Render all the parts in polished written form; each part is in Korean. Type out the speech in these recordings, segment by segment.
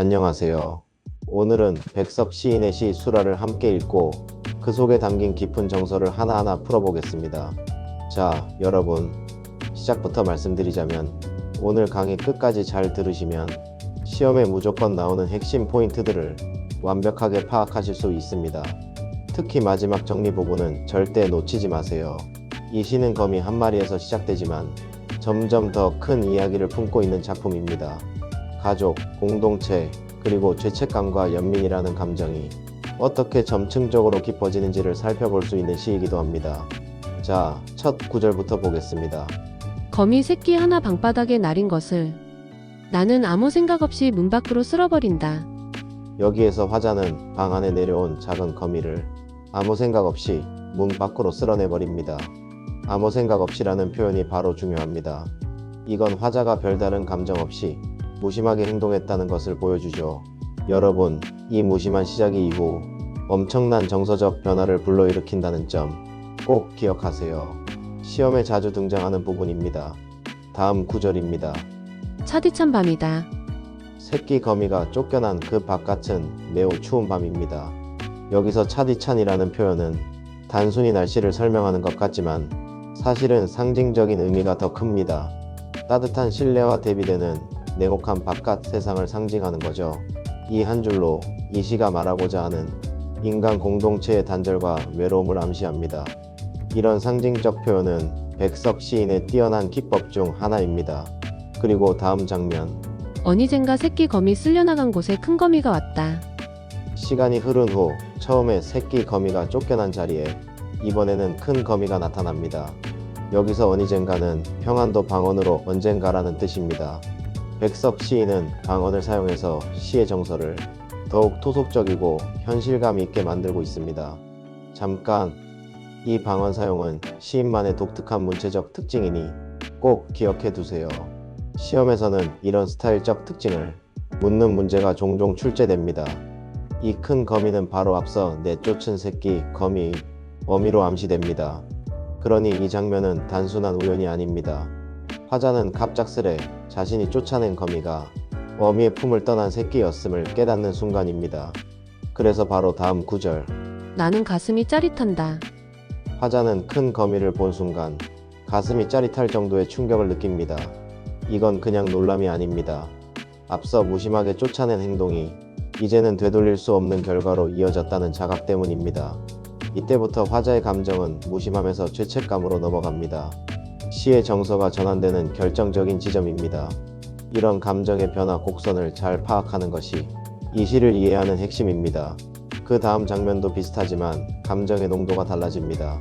안녕하세요. 오늘은 백석 시인의 시 수라를 함께 읽고 그 속에 담긴 깊은 정서를 하나하나 풀어보겠습니다. 자, 여러분, 시작부터 말씀드리자면 오늘 강의 끝까지 잘 들으시면 시험에 무조건 나오는 핵심 포인트들을 완벽하게 파악하실 수 있습니다. 특히 마지막 정리 부분은 절대 놓치지 마세요. 이 시는 거미 한 마리에서 시작되지만 점점 더 큰 이야기를 품고 있는 작품입니다. 가족, 공동체, 그리고 죄책감과 연민이라는 감정이 어떻게 점층적으로 깊어지는지를 살펴볼 수 있는 시이기도 합니다. 자, 첫 구절부터 보겠습니다. 거미 새끼 하나 방바닥에 날인 것을 나는 아무 생각 없이 문 밖으로 쓸어버린다. 여기에서 화자는 방 안에 내려온 작은 거미를 아무 생각 없이 문 밖으로 쓸어내버립니다. 아무 생각 없이라는 표현이 바로 중요합니다. 이건 화자가 별다른 감정 없이 무심하게 행동했다는 것을 보여주죠. 여러분, 이 무심한 시작이 이후 엄청난 정서적 변화를 불러일으킨다는 점 꼭 기억하세요. 시험에 자주 등장하는 부분입니다. 다음 구절입니다. 차디찬 밤이다. 새끼 거미가 쫓겨난 그 바깥은 매우 추운 밤입니다. 여기서 차디찬이라는 표현은 단순히 날씨를 설명하는 것 같지만 사실은 상징적인 의미가 더 큽니다. 따뜻한 실내와 대비되는 냉혹한 바깥 세상을 상징하는 거죠. 이 한 줄로 이 시가 말하고자 하는 인간 공동체의 단절과 외로움을 암시합니다. 이런 상징적 표현은 백석 시인의 뛰어난 기법 중 하나입니다. 그리고 다음 장면. 어니젠가 새끼 거미 쓸려나간 곳에 큰 거미가 왔다. 시간이 흐른 후 처음에 새끼 거미가 쫓겨난 자리에 이번에는 큰 거미가 나타납니다. 여기서 어니젠가는 평안도 방언으로 언젠가라는 뜻입니다. 백석 시인은 방언을 사용해서 시의 정서를 더욱 토속적이고 현실감 있게 만들고 있습니다. 잠깐, 이 방언 사용은 시인만의 독특한 문체적 특징이니 꼭 기억해 두세요. 시험에서는 이런 스타일적 특징을 묻는 문제가 종종 출제됩니다. 이 큰 거미는 바로 앞서 내쫓은 새끼 거미, 어미로 암시됩니다. 그러니 이 장면은 단순한 우연이 아닙니다. 화자는 갑작스레 자신이 쫓아낸 거미가 어미의 품을 떠난 새끼였음을 깨닫는 순간입니다. 그래서 바로 다음 구절. 나는 가슴이 짜릿한다. 화자는 큰 거미를 본 순간 가슴이 짜릿할 정도의 충격을 느낍니다. 이건 그냥 놀람이 아닙니다. 앞서 무심하게 쫓아낸 행동이 이제는 되돌릴 수 없는 결과로 이어졌다는 자각 때문입니다. 이때부터 화자의 감정은 무심함에서 죄책감으로 넘어갑니다. 시의 정서가 전환되는 결정적인 지점입니다. 이런 감정의 변화 곡선을 잘 파악하는 것이 이 시를 이해하는 핵심입니다. 그 다음 장면도 비슷하지만 감정의 농도가 달라집니다.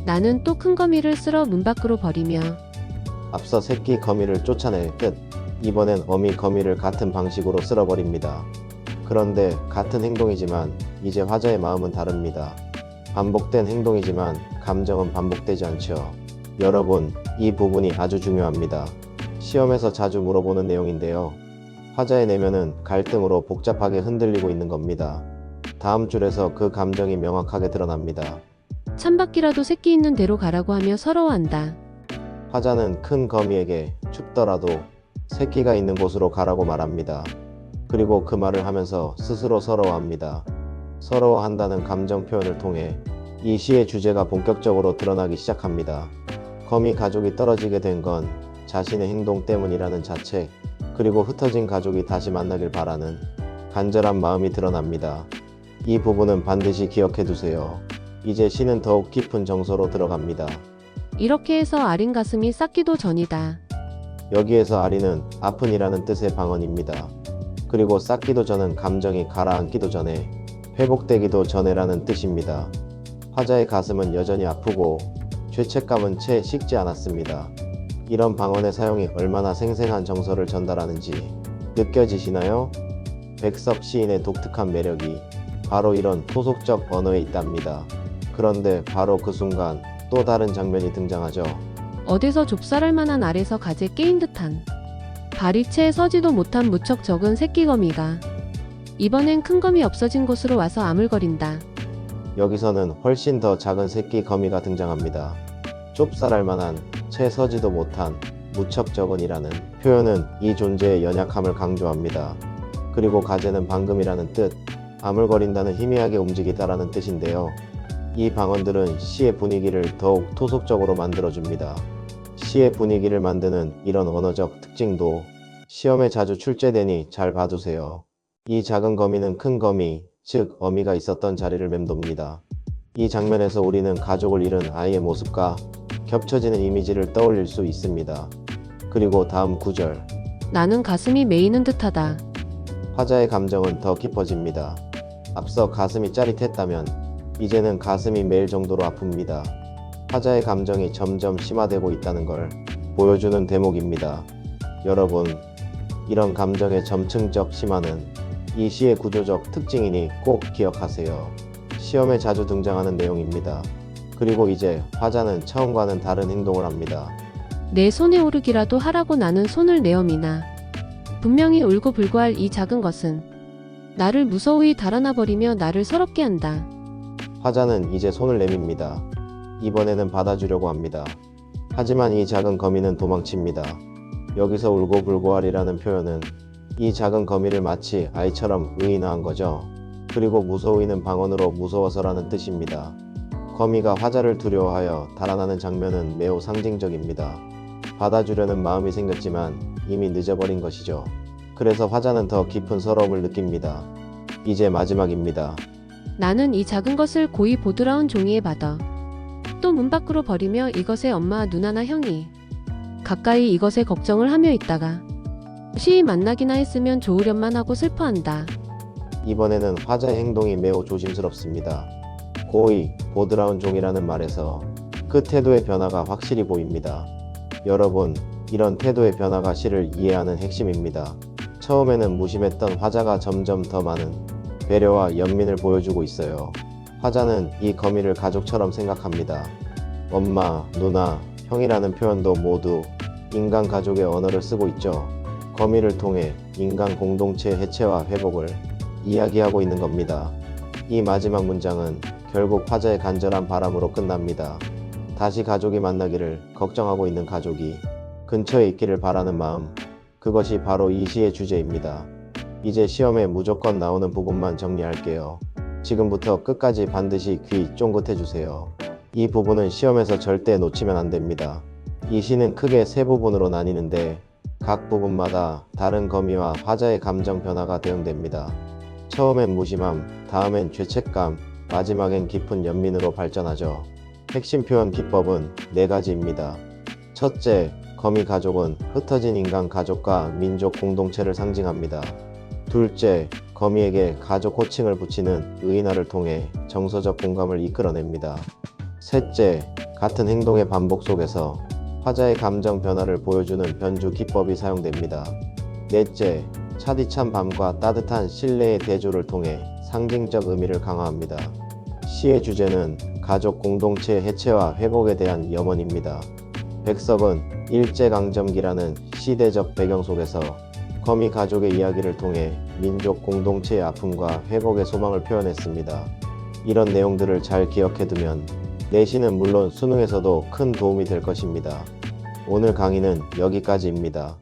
나는 또 큰 거미를 쓸어 문 밖으로 버리며 앞서 새끼 거미를 쫓아낼 듯 이번엔 어미 거미를 같은 방식으로 쓸어버립니다. 그런데 같은 행동이지만 이제 화자의 마음은 다릅니다. 반복된 행동이지만 감정은 반복되지 않죠. 여러분, 이 부분이 아주 중요합니다. 시험에서 자주 물어보는 내용인데요. 화자의 내면은 갈등으로 복잡하게 흔들리고 있는 겁니다. 다음 줄에서 그 감정이 명확하게 드러납니다. 찬바퀴라도 새끼 있는 대로 가라고 하며 서러워한다. 화자는 큰 거미에게 춥더라도 새끼가 있는 곳으로 가라고 말합니다. 그리고 그 말을 하면서 스스로 서러워합니다. 서러워한다는 감정 표현을 통해 이 시의 주제가 본격적으로 드러나기 시작합니다. 거미 가족이 떨어지게 된 건 자신의 행동 때문이라는 자책, 그리고 흩어진 가족이 다시 만나길 바라는 간절한 마음이 드러납니다. 이 부분은 반드시 기억해 두세요. 이제 시는 더욱 깊은 정서로 들어갑니다. 이렇게 해서 아린 가슴이 싹기도 전이다. 여기에서 아리는 아픈이라는 뜻의 방언입니다. 그리고 싹기도 전은 감정이 가라앉기도 전에, 회복되기도 전에라는 뜻입니다. 화자의 가슴은 여전히 아프고 죄책감은 채 식지 않았습니다. 이런 방언의 사용이 얼마나 생생한 정서를 전달하는지 느껴지시나요? 백석 시인의 독특한 매력이 바로 이런 토속적 언어에 있답니다. 그런데 바로 그 순간 또 다른 장면이 등장하죠. 어디서 좁쌀할 만한 알에서 가재 깨인 듯한 발이 채 서지도 못한 무척 적은 새끼 거미가 이번엔 큰 거미 없어진 곳으로 와서 아물거린다. 여기서는 훨씬 더 작은 새끼 거미가 등장합니다. 좁쌀할 만한 채 서지도 못한 무척 적은이라는 표현은 이 존재의 연약함을 강조합니다. 그리고 가재는 방금이라는 뜻, 아물거린다는 희미하게 움직이다라는 뜻인데요. 이 방언들은 시의 분위기를 더욱 토속적으로 만들어줍니다. 시의 분위기를 만드는 이런 언어적 특징도 시험에 자주 출제되니 잘 봐두세요. 이 작은 거미는 큰 거미, 즉 어미가 있었던 자리를 맴돕니다. 이 장면에서 우리는 가족을 잃은 아이의 모습과 겹쳐지는 이미지를 떠올릴 수 있습니다. 그리고 다음 구절. 나는 가슴이 메이는 듯하다. 화자의 감정은 더 깊어집니다. 앞서 가슴이 짜릿했다면 이제는 가슴이 메일 정도로 아픕니다. 화자의 감정이 점점 심화되고 있다는 걸 보여주는 대목입니다. 여러분, 이런 감정의 점층적 심화는 이 시의 구조적 특징이니 꼭 기억하세요. 시험에 자주 등장하는 내용입니다. 그리고 이제 화자는 처음과는 다른 행동을 합니다. 내 손에 오르기라도 하라고 나는 손을 내어미나. 분명히 울고 불고할 이 작은 것은 나를 무서이 달아나 버리며 나를 서럽게 한다. 화자는 이제 손을 내밉니다. 이번에는 받아주려고 합니다. 하지만 이 작은 거미는 도망칩니다. 여기서 울고 불고하리라는 표현은 이 작은 거미를 마치 아이처럼 의인화한 거죠. 그리고 무서이는 방언으로 무서워서라는 뜻입니다. 거미가 화자를 두려워하여 달아나는 장면은 매우 상징적입니다. 받아주려는 마음이 생겼지만 이미 늦어버린 것이죠. 그래서 화자는 더 깊은 서러움을 느낍니다. 이제 마지막입니다. 나는 이 작은 것을 고이 보드라운 종이에 받아 또 문 밖으로 버리며 이것의 엄마 누나나 형이 가까이 이것에 걱정을 하며 있다가 시이 만나기나 했으면 좋으련만 하고 슬퍼한다. 이번에는 화자의 행동이 매우 조심스럽습니다. 고이, 보드라운 종이라는 말에서 그 태도의 변화가 확실히 보입니다. 여러분, 이런 태도의 변화가 시를 이해하는 핵심입니다. 처음에는 무심했던 화자가 점점 더 많은 배려와 연민을 보여주고 있어요. 화자는 이 거미를 가족처럼 생각합니다. 엄마, 누나, 형이라는 표현도 모두 인간 가족의 언어를 쓰고 있죠. 거미를 통해 인간 공동체의 해체와 회복을 이야기하고 있는 겁니다. 이 마지막 문장은 결국 화자의 간절한 바람으로 끝납니다. 다시 가족이 만나기를 걱정하고 있는 가족이 근처에 있기를 바라는 마음, 그것이 바로 이 시의 주제입니다. 이제 시험에 무조건 나오는 부분만 정리할게요. 지금부터 끝까지 반드시 귀 쫑긋해 주세요. 이 부분은 시험에서 절대 놓치면 안 됩니다. 이 시는 크게 세 부분으로 나뉘는데 각 부분마다 다른 거미와 화자의 감정 변화가 대응됩니다. 처음엔 무심함, 다음엔 죄책감, 마지막엔 깊은 연민으로 발전하죠. 핵심 표현 기법은 4가지입니다. 첫째, 거미 가족은 흩어진 인간 가족과 민족 공동체를 상징합니다. 둘째, 거미에게 가족 호칭을 붙이는 의인화를 통해 정서적 공감을 이끌어냅니다. 셋째, 같은 행동의 반복 속에서 화자의 감정 변화를 보여주는 변주 기법이 사용됩니다. 넷째, 차디찬 밤과 따뜻한 실내의 대조를 통해 상징적 의미를 강화합니다. 시의 주제는 가족 공동체의 해체와 회복에 대한 염원입니다. 백석은 일제강점기라는 시대적 배경 속에서 거미 가족의 이야기를 통해 민족 공동체의 아픔과 회복의 소망을 표현했습니다. 이런 내용들을 잘 기억해두면 내신은 물론 수능에서도 큰 도움이 될 것입니다. 오늘 강의는 여기까지입니다.